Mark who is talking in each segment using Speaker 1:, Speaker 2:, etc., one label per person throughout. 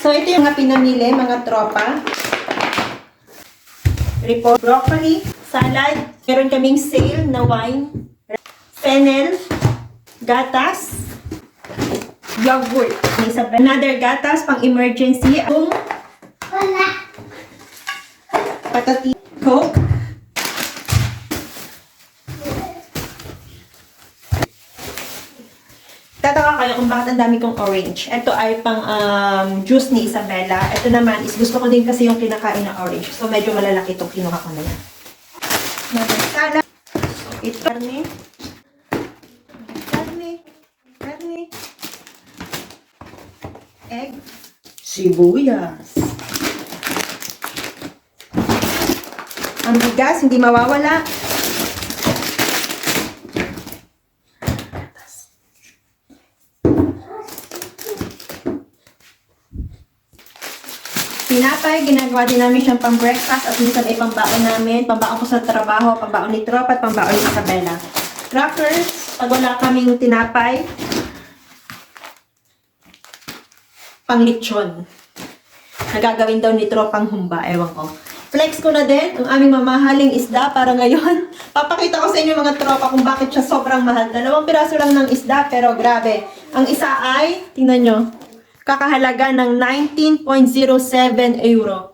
Speaker 1: So, ito yung mga pinamili, mga tropa. Report, broccoli, salad. Meron kaming sale na wine, fennel, gatas, yogurt. Another gatas pang emergency. Patati, Coke. Tataka kayo kung bakit ang dami kong orange. Ito ay pang juice ni Isabela. Ito naman is gusto ko din kasi yung kinakain na orange. So medyo malalaki itong kinuha ko na yan. Masala. Ito karne. Karne. Egg. Sibuyas. Ang bigas, hindi mawawala. Tinapay, ginagawa din namin siyang pang-breakfast at minsan ay pambaon namin. Pambaon ko sa trabaho, pambaon ni Tropa at pambaon ni Isabela. Crackers, pag wala kaming tinapay, pang-lechon. Nagagawin daw ni Tropang humba, ewan ko. Flex ko na din ang aming mamahaling isda para ngayon. Papakita ko sa inyo mga tropa kung bakit siya sobrang mahal. 2 piraso lang ng isda pero grabe. Ang isa ay, tingnan nyo, kakahalaga ng 19.07 euro.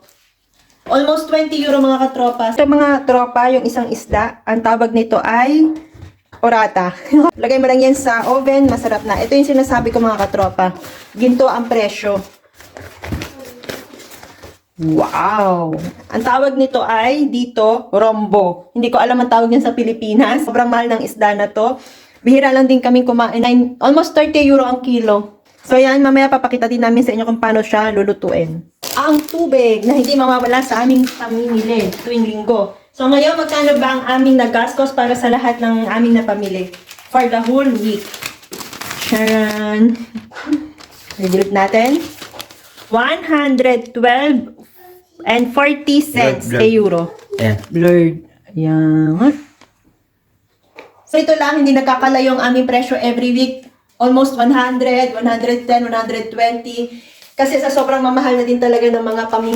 Speaker 1: Almost 20 euro mga katropa. Sa mga tropa, yung isang isda, ang tawag nito ay orata. Lagay mo lang yan sa oven, masarap na. Ito yung sinasabi ko mga katropa. Ginto ang presyo. Wow! Ang tawag nito ay dito, rombo. Hindi ko alam ang tawag niyan sa Pilipinas. Sobrang mahal ng isda na to. Bihira lang din kaming kumain. Almost 30 euro ang kilo. So yan, mamaya papakita din namin sa inyo kung paano siya lulutuin. Ang tubig na hindi mawawala sa aming pamimili tuwing linggo. So ngayon, magkano ba ang aming nagastos para sa lahat ng aming napamili? For the whole week. Sharon. Redelete natin. 112 and 40 cents euro.
Speaker 2: Yeah.
Speaker 1: Blurred. Ayan. So ito lang, hindi nagkakalayo ang aming presyo every week. Almost 100, 110, 120. Kasi sa sobrang mamahal na din talaga ng mga pamilya.